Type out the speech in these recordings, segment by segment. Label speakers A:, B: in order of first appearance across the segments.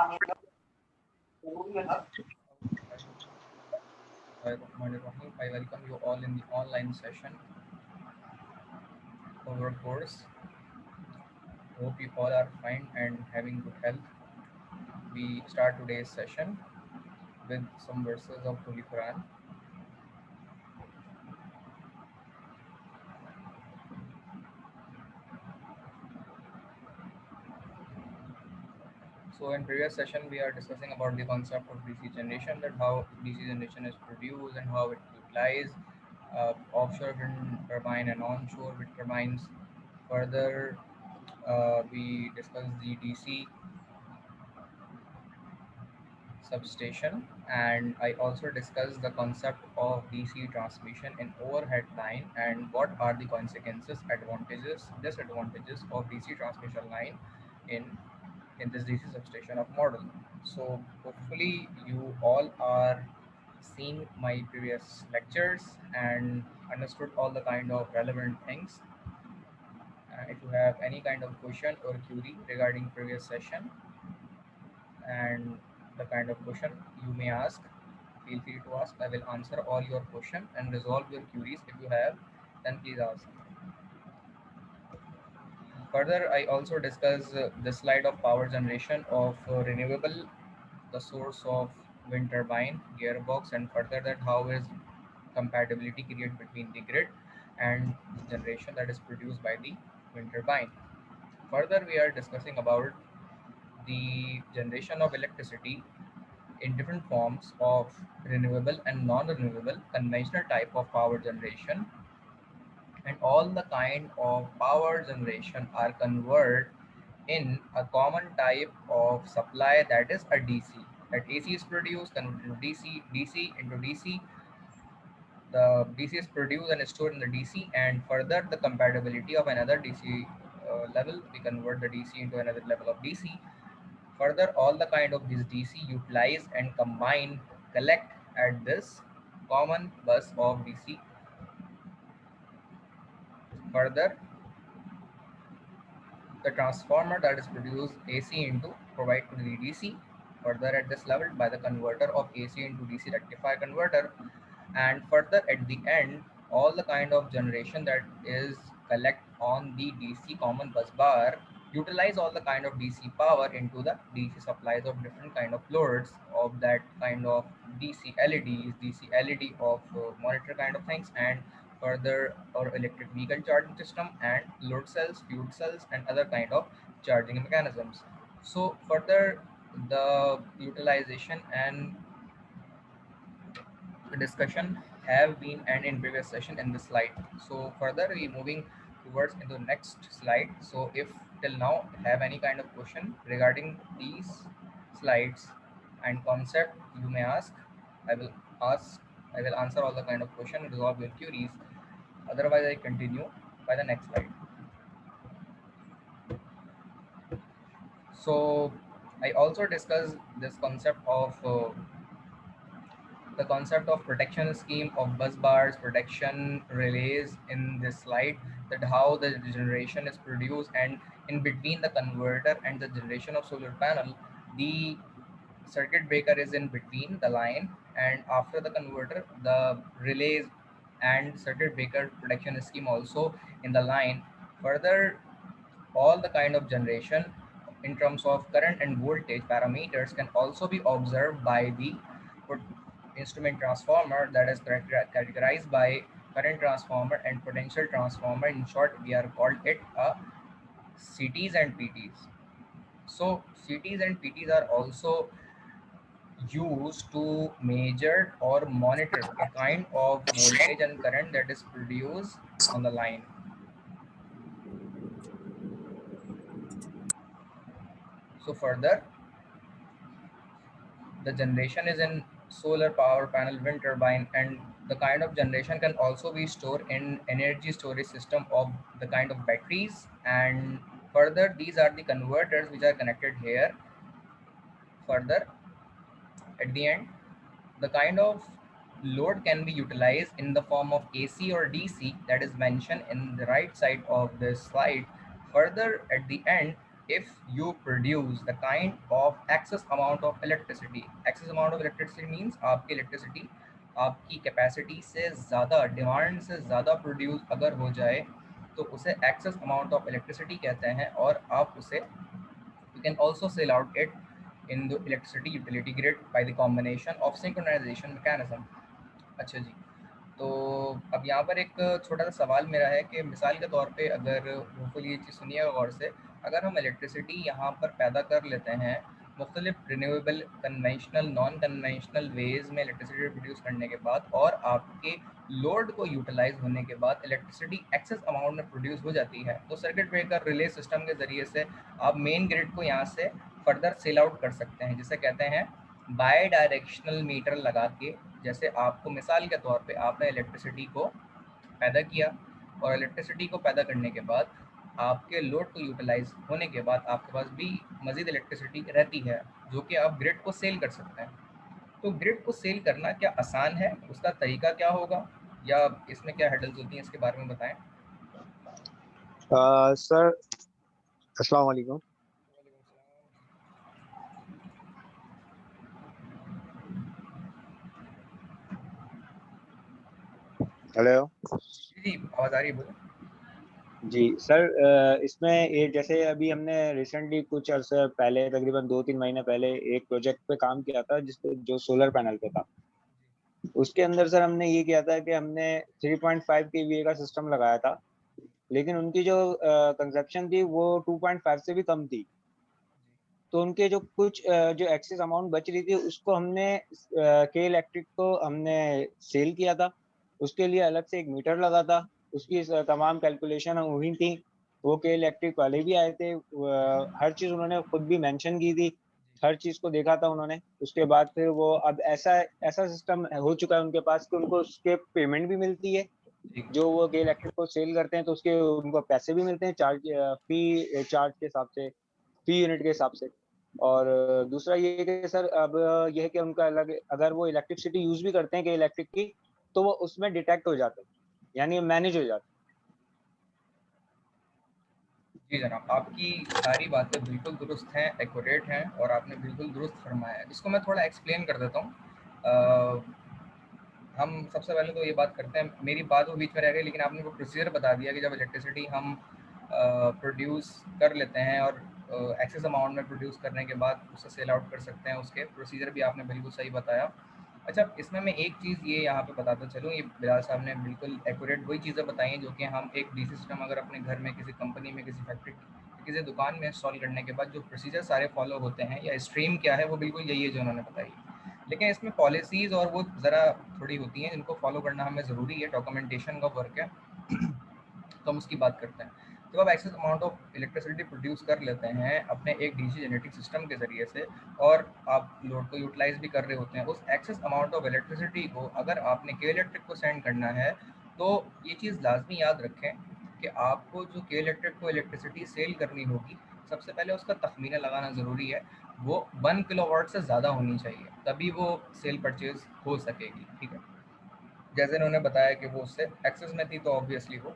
A: I welcome you all in the online session of our course. Hope you all are fine and having good health. We start today's session with some verses of Holy Quran. So in previous session, we are discussing about the concept of DC generation, that how DC generation is produced and how it utilizes offshore wind turbine and onshore wind turbines. Further, we discussed the DC substation, and I also discussed the concept of DC transmission in overhead line and what are the consequences, advantages, disadvantages of DC transmission line in this DC substation of model. So hopefully you all are seeing my previous lectures and understood all the kind of relevant things. If you have any kind of question or query regarding previous session and the kind of question you may ask, feel free to ask. I will answer all your question and resolve your queries. If you have, then please ask. Further, I also discuss the slide of power generation of renewable, the source of wind turbine, gearbox, and further that how is compatibility created between the grid and the generation that is produced by the wind turbine. Further, we are discussing about the generation of electricity in different forms of renewable and non-renewable conventional type of power generation, and all the kind of power generation are converted in a common type of supply, that is a DC. That AC is produced, converted into DC into DC. The DC is produced and stored in the DC, and further the compatibility of another DC level, we convert the DC into another level of DC. Further, all the kind of this DC utilize and combine, collect at this common bus of DC. Further, the transformer that is produced AC into provide to the DC. Further, at this level by the converter of AC into DC rectifier converter, and further at the end, all the kind of generation that is collect on the DC common bus bar utilize all the kind of DC power into the DC supplies of different kind of loads of that kind of DC LEDs, DC LED of monitor kind of things, and further our electric vehicle charging system and load cells, fuel cells, and other kind of charging mechanisms. So further the utilization and discussion have been and in previous session in this slide. So further we moving towards into the next slide. So if till now have any kind of question regarding these slides and concept, you may ask. I will ask. I will answer all the kind of question, resolve your queries. Otherwise, I continue by the next slide. So I also discussed this concept of protection scheme of bus bars, protection relays in this slide, that how the generation is produced, and in between the converter and the generation of solar panel, the circuit breaker is in between the line, and after the converter the relays and circuit breaker protection scheme also in the line. Further, all the kind of generation in terms of current and voltage parameters can also be observed by the instrument transformer, that is categorized by current transformer and potential transformer. In short, we are called it a CTs and PTs. So CTs and PTs are also used to measure or monitor the kind of voltage and current that is produced on the line. So further, the generation is in solar power panel, wind turbine, and the kind of generation can also be stored in energy storage system of the kind of batteries. And further, these are the converters which are connected here. Further, at the end, the kind of load can be utilized in the form of AC or DC, that is mentioned in the right side of this slide. Further, at the end, if you produce the kind of excess amount of electricity. Excess amount of electricity means आपकी electricity आपकी capacity से ज़्यादा, demand से ज़्यादा produce अगर हो जाए तो उसे excess amount of electricity कहते हैं, और आप उसे you can also sell out it in the electricity utility grid by the combination of synchronization mechanism. अच्छा जी, तो अब यहाँ पर एक छोटा सा सवाल मेरा है कि मिसाल के तौर पे अगर होपफुली ये चीज़ सुनिएगा गौर से, अगर हम इलेक्ट्रिसिटी यहाँ पर पैदा कर लेते हैं मुख्तलिफ renewable conventional non conventional ways में इलेक्ट्रिसिटी प्रोड्यूस करने के बाद, और आपके लोड को यूटिलाइज होने के बाद इलेक्ट्रिसिटी एक्सेस अमाउंट में प्रोड्यूस हो जाती है, तो सर्किट ब्रेकर रिले सिस्टम के ज़रिए से आप मेन ग्रिड को यहाँ से फर्दर सेल आउट कर सकते हैं, जिसे कहते हैं बाई डायरेक्शनल मीटर लगा के। जैसे आपको मिसाल के तौर पे आपने इलेक्ट्रिसिटी को पैदा किया, और इलेक्ट्रिसिटी को पैदा करने के बाद आपके लोड को यूटिलाइज होने के बाद आपके पास भी मज़ीद इलेक्ट्रिसिटी रहती है, जो कि आप ग्रिड को सेल कर सकते हैं। तो ग्रिड को सेल करना क्या आसान है, उसका तरीका क्या होगा, या इसमें क्या हैडल्स होती हैं, इसके बारे में बताएं।
B: सर अस्सलाम वालेकुम। हेलो
A: जी आवाज़ आ रही है, बोलो।
B: जी सर, इसमें ये जैसे अभी हमने रिसेंटली कुछ अर्से पहले तकरीबन 2-3 महीने पहले एक प्रोजेक्ट पे काम किया था, जिसपे जो सोलर पैनल पे था। उसके अंदर सर हमने ये किया था कि हमने 3.5 केवीए का सिस्टम लगाया था, लेकिन उनकी जो कंजप्शन थी वो 2.5 से भी कम थी। तो उनके जो कुछ जो एक्सेस अमाउंट बच रही थी उसको हमने के इलेक्ट्रिक को हमने सेल किया था। उसके लिए अलग से एक मीटर लगा था, उसकी तमाम कैलकुलेशन हुई थी। वो के इलेक्ट्रिक वाले भी आए थे, हर चीज़ उन्होंने खुद भी मेंशन की थी, हर चीज़ को देखा था उन्होंने। उसके बाद फिर वो अब ऐसा ऐसा सिस्टम हो चुका है उनके पास कि उनको उसके पेमेंट भी मिलती है। जो वो के इलेक्ट्रिक को सेल करते हैं तो उसके उनको पैसे भी मिलते हैं, फी चार्ज के हिसाब से, फी यूनिट के हिसाब से। और दूसरा ये है कि सर अब ये है कि उनका अलग, अगर वो इलेक्ट्रिसिटी यूज भी करते हैं कि इलेक्ट्रिक की, तो वो उसमें डिटेक्ट हो जाते हैं, यानी मैनेज हो जाते
A: जी जनाब, आपकी सारी बातें बिल्कुल दुरुस्त हैं, एक्यूरेट हैं, और आपने बिल्कुल दुरुस्त फरमाया है। इसको मैं थोड़ा एक्सप्लेन कर देता हूँ। हम सबसे पहले तो ये बात करते हैं, मेरी बात वो बीच में रह गई, लेकिन आपने वो प्रोसीजर बता दिया कि जब इलेक्ट्रिसिटी हम प्रोड्यूस कर लेते हैं और एक्सेस अमाउंट में प्रोड्यूस करने के बाद उसे सेल आउट कर सकते हैं, उसके प्रोसीजर भी आपने बिल्कुल सही बताया। अच्छा, इसमें मैं एक चीज़ ये यहाँ पे बताता चलूँ, ये बिलाल साहब ने बिल्कुल एक्यूरेट वही चीज़ें बताई हैं जो कि हम एक डीसी सिस्टम अगर अपने घर में, किसी कंपनी में, किसी फैक्ट्री, किसी दुकान में इंस्टॉल करने के बाद जो प्रोसीजर सारे फॉलो होते हैं, या स्ट्रीम क्या है, वो बिल्कुल यही है जो उन्होंने बताई। लेकिन इसमें पॉलिसीज़ और वो ज़रा थोड़ी होती हैं जिनको फॉलो करना हमें ज़रूरी है, डॉक्यूमेंटेशन का वर्क है। तो हम उसकी बात करते हैं। जब आप excess amount of electricity produce कर लेते हैं अपने एक डीसी जनरेटिंग सिस्टम के ज़रिए से, और आप लोड को यूटिलाइज भी कर रहे होते हैं, उस एक्सेस अमाउंट ऑफ इलेक्ट्रिसिटी को अगर आपने के इलेक्ट्रिक को सेंड करना है, तो ये चीज़ लाजमी याद रखें कि आपको जो के इलेक्ट्रिक को इलेक्ट्रिसिटी सेल करनी होगी, सबसे पहले उसका तखमीना लगाना ज़रूरी है। वो 1 किलोवाट से ज़्यादा होनी चाहिए, तभी वो सेल परचेज हो सकेगी। ठीक है, जैसे उन्होंने बताया कि वो उससे एक्सेस में थी, तो ऑब्वियसली वो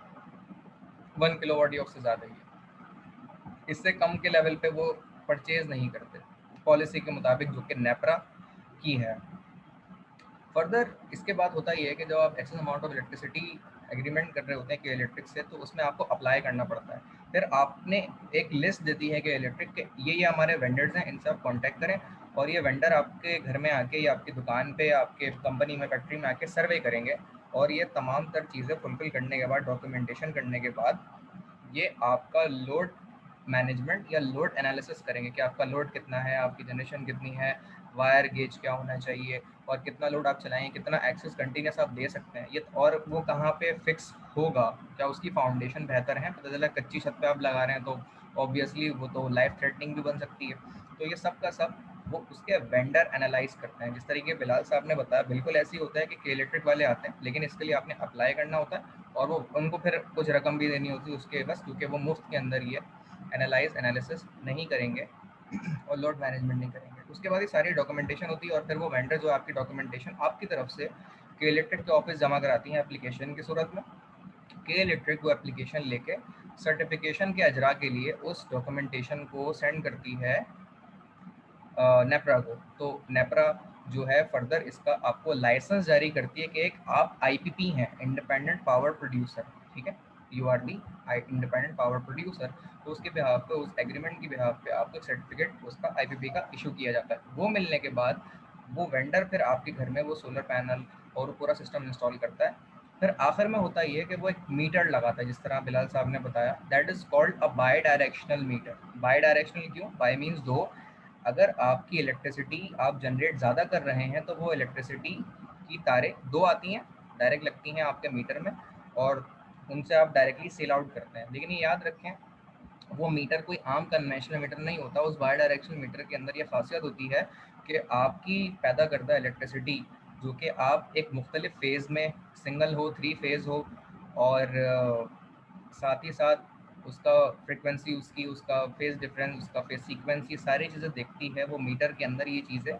A: 1 किलोवाट या उससे ज़्यादा ही है। इससे कम के लेवल पे वो परचेज नहीं करते पॉलिसी के मुताबिक, जो कि नेपरा की है। फर्दर इसके बाद होता ही है कि जब आप excess amount of electricity agreement कर रहे होते हैं कि इलेक्ट्रिक से, तो उसमें आपको अप्लाई करना पड़ता है। फिर आपने एक लिस्ट देती है कि इलेक्ट्रिक के ये हमारे वेंडर्स हैं, इनसे आप कॉन्टैक्ट करें, और ये वेंडर आपके घर में आके या आपकी दुकान पे या आपके कंपनी में, फैक्ट्री में आके सर्वे करेंगे, और ये तमाम तर चीज़ें फुलफिल करने के बाद, डॉक्यूमेंटेशन करने के बाद, ये आपका लोड मैनेजमेंट या लोड एनालिसिस करेंगे कि आपका लोड कितना है, आपकी जनरेशन कितनी है, वायर गेज क्या होना चाहिए, और कितना लोड आप चलाएंगे, कितना एक्सेस कंटिन्यूस आप दे सकते हैं ये, और वो कहाँ पे फिक्स होगा, क्या उसकी फाउंडेशन बेहतर है, पता चला कच्ची छत पे आप लगा रहे हैं तो ऑब्वियसली वो तो लाइफ थ्रेटनिंग भी बन सकती है। तो ये सब का सब वो उसके वेंडर एनालाइज करते हैं। जिस तरीके बिलाल साहब ने बताया, बिल्कुल ऐसे ही होता है कि इलेक्ट्रिक वाले आते हैं, लेकिन इसके लिए आपने अप्लाई करना होता है, और वो उनको फिर कुछ रकम भी देनी होती है उसके बस, क्योंकि वो मुफ्त के अंदर ये एनालिसिस नहीं करेंगे और लोड मैनेजमेंट नहीं करेंगे। उसके बाद ये सारी डॉक्यूमेंटेशन होती है, और फिर वो वेंडर जो आपकी डॉक्यूमेंटेशन आपकी तरफ से के इलेक्ट्रिक के ऑफिस जमा कराती हैं एप्लीकेशन की सूरत में। के इलेक्ट्रिक वो एप्लीकेशन लेके सर्टिफिकेशन के अजरा के लिए उस डॉक्यूमेंटेशन को सेंड करती है नेपरा को। तो नेपरा जो है फर्दर इसका आपको लाइसेंस जारी करती है कि एक आप आईपीपी हैं, इंडिपेंडेंट पावर प्रोड्यूसर, ठीक है, you are the independent power producer. तो उसके बिहाफ पे, उस एग्रीमेंट की बिहाफ पे आपको एक सर्टिफिकेट उसका आईपीपी का इशू किया जाता है। वो मिलने के बाद वो वेंडर फिर आपके घर में वो सोलर पैनल और पूरा सिस्टम इंस्टॉल करता है। फिर आखिर में होता ये है कि वो एक मीटर लगाता है, जिस तरह बिलाल साहब ने बताया, that is called a bidirectional meter. Bidirectional क्यों? बाई मीन्स दो। अगर आपकी इलेक्ट्रिसिटी आप जनरेट ज़्यादा कर रहे हैं तो वो इलेक्ट्रिसिटी की तारें दो आती हैं, डायरेक्ट लगती हैं आपके मीटर में, और उनसे आप डायरेक्टली सेल आउट करते हैं। लेकिन ये याद रखें, वो मीटर कोई आम कन्वेंशनल मीटर नहीं होता। उस बाई डायरेक्शनल मीटर के अंदर ये खासियत होती है कि आपकी पैदा करदा इलेक्ट्रिसिटी, जो कि आप एक मुख्तलिफ फेज़ में, सिंगल हो, थ्री फेज़ हो, और साथ ही साथ उसका फ्रिक्वेंसी, उसकी उसका फेज़ डिफरेंस, उसका फेज़ सीक्वेंस, ये सारी चीज़ें देखती है वो मीटर के अंदर। ये चीज़ें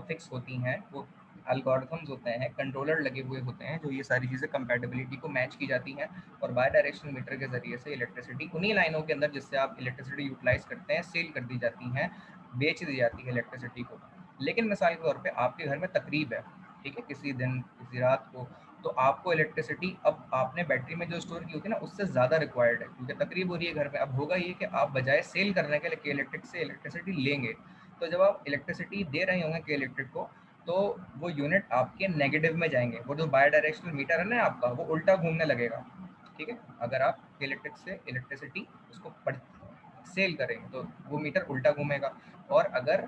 A: फिक्स होती हैं, वो एल्गोरिथम्स होते हैं, कंट्रोलर लगे हुए होते हैं, जो ये सारी चीज़ें कंपैटिबिलिटी को मैच की जाती हैं, और बाई डायरेक्शनल मीटर के ज़रिए से इलेक्ट्रिसिटी उन्हीं लाइनों के अंदर जिससे आप इलेक्ट्रिसिटी यूटिलाइज करते हैं, सेल कर दी जाती हैं, बेच दी जाती है इलेक्ट्रिसिटी को। लेकिन मिसाल के तौर पे आपके घर में तकरीब है, ठीक है, किसी दिन, किसी रात को, तो आपको इलेक्ट्रिसिटी अब आपने बैटरी में जो स्टोर की होती है ना, उससे ज़्यादा रिक्वायर्ड है, क्योंकि तकरीब हो रही है घर में। अब होगा ये कि आप बजाय सेल करने के लिए इलेक्ट्रिक से इलेक्ट्रिसिटी लेंगे, तो जब आप इलेक्ट्रिसिटी दे रहे होंगे के इलेक्ट्रिक को, तो वो यूनिट आपके नेगेटिव में जाएंगे। वो जो बाई डायरेक्शनल मीटर है ना आपका, वो उल्टा घूमने लगेगा, ठीक है। अगर आप इलेक्ट्रिक से इलेक्ट्रिसिटी उसको सेल करेंगे तो वो मीटर उल्टा घूमेगा। और अगर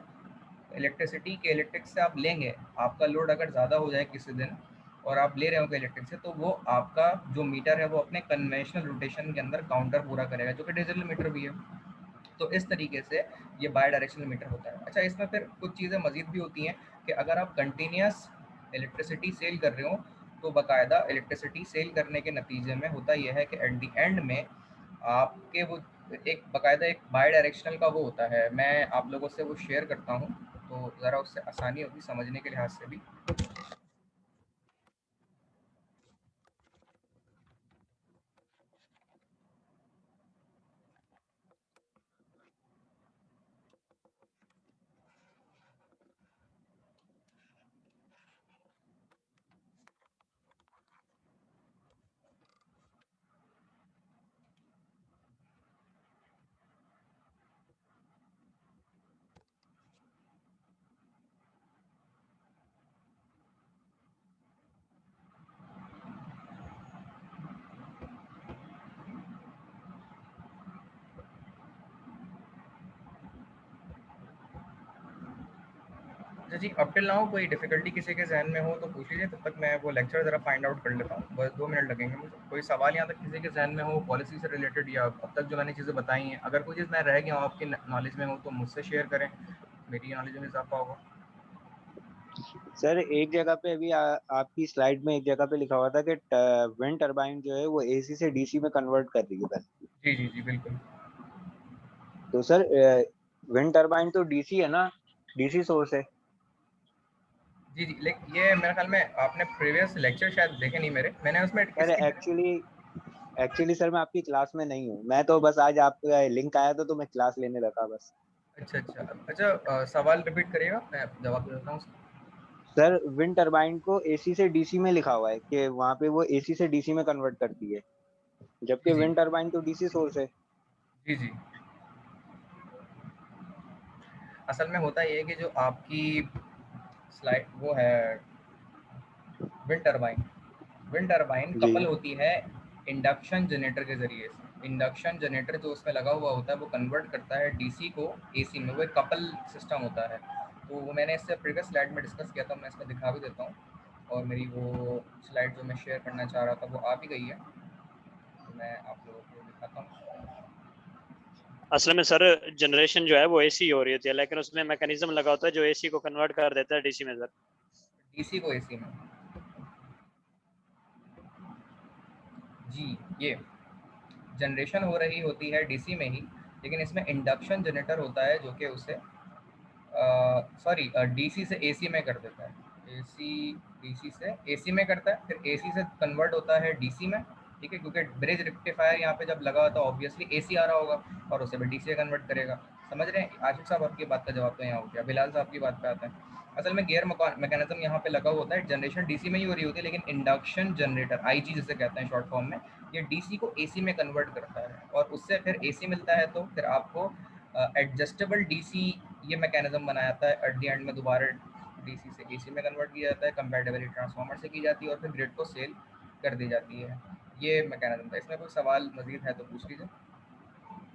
A: इलेक्ट्रिसिटी के इलेक्ट्रिक से आप लेंगे, आपका लोड अगर ज़्यादा हो जाए किसी दिन और आप ले रहे हो इलेक्ट्रिक से, तो वो आपका जो मीटर है वो अपने कन्वेंशनल रोटेशन के अंदर काउंटर पूरा करेगा, जो कि डिजिटल मीटर भी है। तो इस तरीके से ये बाई डायरेक्शनल मीटर होता है। अच्छा, इसमें फिर कुछ चीज़ें मज़ीद भी होती हैं कि अगर आप कंटिन्यूस इलेक्ट्रिसिटी सेल कर रहे हो, तो बाकायदा इलेक्ट्रिसिटी सेल करने के नतीजे में होता यह है कि एट द एंड में आपके वो एक बाकायदा एक बाई डायरेक्शनल का वो होता है। मैं आप लोगों से वो शेयर करता हूँ, तो ज़रा उससे आसानी होगी समझने के लिहाज से भी। अच्छा जी, अप टिल नाउ कोई डिफ़िकल्टी किसी के ज़हन में हो तो पूछ लीजिए, तब तक मैं वो लेक्चर ज़रा फाइंड आउट कर लेता हूँ। बस 2 मिनट लगेंगे मुझे। कोई सवाल यहाँ तक किसी के ज़हन में हो पॉलिसी से रिलेटेड, या अब तक जो मैंने चीज़ें बताई हैं, अगर कोई चीज़ मैं रह गया हूँ आपकी नॉलेज में हो तो मुझसे शेयर करें, मेरी नॉलेज में इजाफा होगा।
B: सर एक जगह पे अभी आपकी स्लाइड में एक जगह पे लिखा हुआ था कि विंड टरबाइन जो है वो एसी से डीसी में कन्वर्ट कर रही है पहले।
A: जी, जी, जी, बिल्कुल।
B: तो सर विंड टरबाइन तो डीसी है ना, डीसी सोर्स है।
A: जी, जी, लेकिन ये मेरे ख्याल में आपने प्रीवियस लेक्चर शायद देखे नहीं मेरे, मैंने उसमें
B: सर
A: इसकी
B: एक्चुअली एक्चुअली सर मैं आपकी क्लास में नहीं हूँ, मैं तो बस आज आपका लिंक आया था तो मैं क्लास लेने लगा बस।
A: अच्छा, अच्छा, अच्छा, सवाल रिपीट करिएगा, मैं जवाब दे देता हूँ उसका।
B: सर विंड टरबाइन को एसी से डीसी में लिखा हुआ है कि वहां पे वो एसी से डीसी में कन्वर्ट करती है,
A: जी,
B: जबकि
A: जी,
B: विंड टरबाइन तो डीसी सोर्स है।
A: जी, जी। असल में होता ये है कि जो आपकी स्लाइड वो है विंड टरबाइन, विंड टरबाइन
B: जी
A: कपल होती है इंडक्शन जनरेटर के ज़रिए से। इंडक्शन जनरेटर जो उसमें लगा हुआ होता है वो कन्वर्ट करता है डीसी को एसी में, वो एक कपल सिस्टम होता है। तो वो मैंने इससे प्रीवियस स्लाइड में डिस्कस किया था, मैं इसमें दिखा भी देता हूँ। और मेरी वो स्लाइड जो मैं शेयर करना चाह रहा था वो आ भी गई है, तो मैं आप लोगों को दिखाता हूँ।
C: असल में सर जनरेशन जो है वो एसी हो रही होती है, लेकिन उसमें मैकेनिज्म लगा होता है जो एसी को कन्वर्ट कर देता है डीसी में सर।
A: डीसी को एसी में, जी, ये जनरेशन हो रही होती है डीसी में ही, लेकिन इसमें इंडक्शन जनरेटर होता है जो कि उसे सॉरी डीसी से एसी में कर देता है। एसी डीसी से एसी में करता है, फिर एसी से कन्वर्ट होता है डीसी में, ठीक है, क्योंकि ब्रिज रेक्टिफायर यहाँ पे जब लगा हुआ तो ऑब्वियसली एसी आ रहा होगा और उसे भी डीसी कन्वर्ट करेगा। समझ रहे हैं आशिक साहब, आपकी बात का जवाब तो यहाँ हो गया। बिलाल साहब की बात पे आते हैं। असल में गियर मैकेनिज्म यहाँ पे लगा होता है, जनरेशन डीसी में ही हो रही होती है, लेकिन इंडक्शन जनरेटर आईजी जिसे कहते हैं शॉर्ट फॉर्म में, ये डीसी को एसी में कन्वर्ट करता है और उससे फिर एसी मिलता है, तो फिर आपको एडजस्टेबल डीसी ये मैकेनिज्म बनाया जाता है। एट द एंड में दोबारा डीसी से एसी में कन्वर्ट किया जाता है, कंपैटिबिलिटी ट्रांसफार्मर से की जाती है और फिर ग्रिड को सेल कर दी जाती है। ये मैकेनिज्म था। इसमें कोई सवाल मजीद है तो पूछ लीजिए।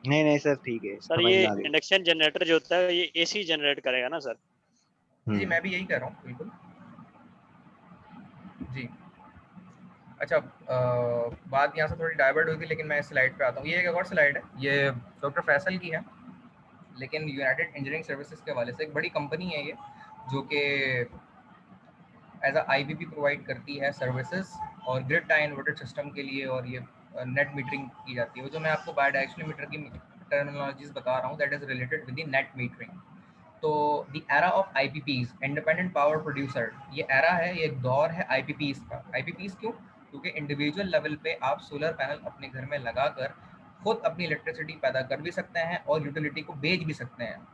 B: नहीं सर ठीक है,
C: सर
B: समझ
C: ये
B: में आ गई।
C: इंडक्शन जनरेटर जो होता है ये एसी जनरेट करेगा ना सर?
A: जी मैं भी यही कह रहा हूँ, बिल्कुल जी। अच्छा, बात यहाँ से थोड़ी डाइवर्ट हुई थी, लेकिन मैं इस स्लाइड पे आता हूँ। ये एक और स्लाइड है, ये डॉक्टर फैसल की है, लेकिन यूनाइटेड इंजीनियरिंग सर्विसेज के हवाले से। एक बड़ी कंपनी है ये, जो कि एज अ आईबीपी प्रोवाइड करती है सर्विसेज और ग्रिड टाई इन्वर्टेड सिस्टम के लिए, और ये नेट मीटरिंग की जाती है। वो जो मैं आपको बायोडायरेक्शनल मीटर की टर्मिनोलॉजीज बता रहा हूँ, that is related with the net metering. तो the era of IPPs, independent power producer, ये एरा है, ये एक दौर है आईपीपीज का। आईपीपीज क्यों? क्योंकि इंडिविजुअल लेवल पे आप सोलर पैनल अपने घर में लगाकर खुद अपनी इलेक्ट्रिसिटी पैदा कर भी सकते हैं और यूटिलिटी को बेच भी सकते हैं।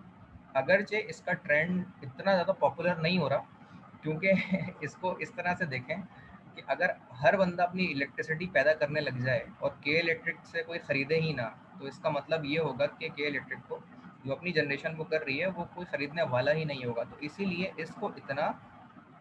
A: अगरचे इसका ट्रेंड इतना ज़्यादा पॉपुलर नहीं हो रहा, क्योंकि इसको इस तरह से देखें कि अगर हर बंदा अपनी इलेक्ट्रिसिटी पैदा करने लग जाए और के इलेक्ट्रिक से कोई ख़रीदे ही ना, तो इसका मतलब ये होगा कि के इलेक्ट्रिक को जो अपनी जनरेशन वो कर रही है वो कोई ख़रीदने वाला ही नहीं होगा। तो इसीलिए इसको इतना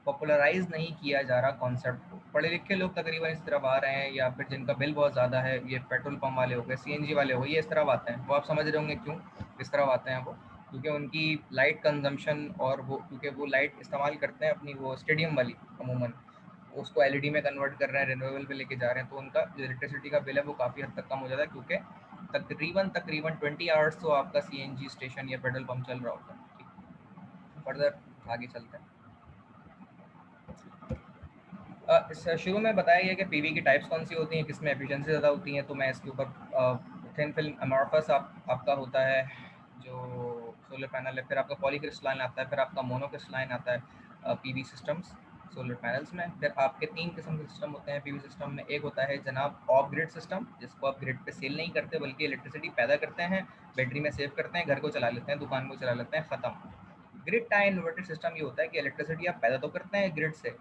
A: पॉपुलराइज नहीं किया जा रहा कॉन्सेप्ट को। पढ़े लिखे लोग तकरीबन इस तरफ आ रहे हैं, या फिर जिनका बिल बहुत ज़्यादा है, ये पेट्रोल पम्प वाले हो गए, सीएनजी वाले हो गए, ये इस तरफ आते हैं। वो आप समझ रहे होंगे क्यों इस तरफ आते हैं वो, क्योंकि उनकी लाइट कंजम्पशन, और वो क्योंकि वो लाइट इस्तेमाल करते हैं अपनी वो स्टेडियम वाली अमूमन, उसको एलईडी में कन्वर्ट कर रहे हैं, रिन्यूएबल पे लेके जा रहे हैं, तो उनका जो इलेक्ट्रिसिटी का बिल है वो काफ़ी हद तक कम हो जाता है, क्योंकि तकरीबन 20 आवर्स तो आपका सीएनजी स्टेशन या पेट्रोल पंप चल रहा होता है। ठीक, फर्दर आगे चलते हैं। शुरू में बताया गया कि पीवी की टाइप्स कौन सी होती हैं, किसमें एफिशिएंसी ज़्यादा होती है, तो मैं इसके ऊपर थिन फिल्म अमॉर्फस आपका होता है जो सोलर पैनल है, फिर आपका पॉलीक्रिस्टलाइन आता है, फिर आपका मोनोक्रिस्टलाइन आता है पीवी सिस्टम्स सोलर पैनल्स में। फिर आपके 3 किस्म के सिस्टम होते हैं पीवी सिस्टम में। एक होता है जनाब ऑफ ग्रिड सिस्टम, जिसको आप ग्रिड पे सेल नहीं करते बल्कि इलेक्ट्रिसिटी पैदा करते हैं, बैटरी में सेव करते हैं, घर को चला लेते हैं, दुकान को चला लेते हैं, ख़त्म। ग्रिड टाई इन्वर्टेड सिस्टम ये होता है कि इलेक्ट्रिसिटी आप पैदा तो करते हैं ग्रिड से,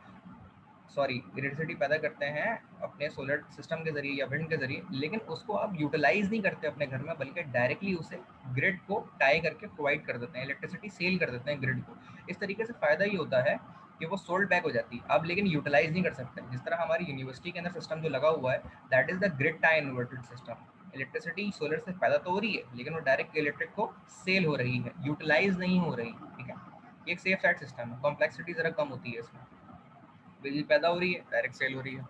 A: सॉरी इलेक्ट्रिसिटी पैदा करते हैं अपने सोलर सिस्टम के जरिए या विंड के जरिए, लेकिन उसको आप यूटिलाइज नहीं करते अपने घर में, बल्कि डायरेक्टली उसे ग्रिड को टाई करके प्रोवाइड कर देते हैं, इलेक्ट्रिसिटी सेल कर देते हैं ग्रिड को। इस तरीके से फ़ायदा ये होता है कि वो सोल्ड बैक हो जाती है आप, लेकिन यूटिलाइज नहीं कर सकते। जिस तरह हमारी यूनिवर्सिटी के अंदर सिस्टम जो लगा हुआ है, that is the grid tie inverted system. Electricity solar से पैदा तो हो रही है, लेकिन वो डायरेक्ट इलेक्ट्रिक को सेल हो रही है, यूटिलाइज नहीं हो रही। ठीक है, ये एक सेफ साइड सिस्टम है, कॉम्प्लेक्सिटी ज़रा कम होती है इसमें, बिजली पैदा हो रही है, डायरेक्ट सेल हो रही है।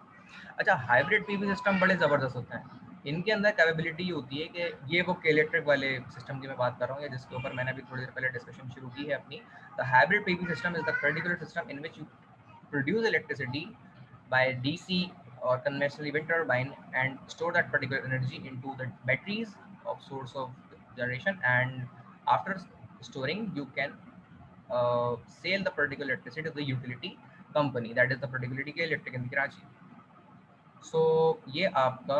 A: अच्छा, हाइब्रिड पीवी सिस्टम बड़े ज़बरदस्त होते हैं। इनके अंदर कैपेबिलिटी ये होती है कि ये वो के इलेक्ट्रिक वाले सिस्टम की मैं बात कर रहा हूँ, या जिसके ऊपर मैंने अभी थोड़ी देर पहले डिस्कशन शुरू की है अपनी। The hybrid PV system is the particular system in which you produce electricity by DC or conventionally wind turbine and store that particular energy into the batteries of source of generation, and after storing you can sell the particular electricity to the utility company, that is the particularity के electric in Karachi। सो ये आपका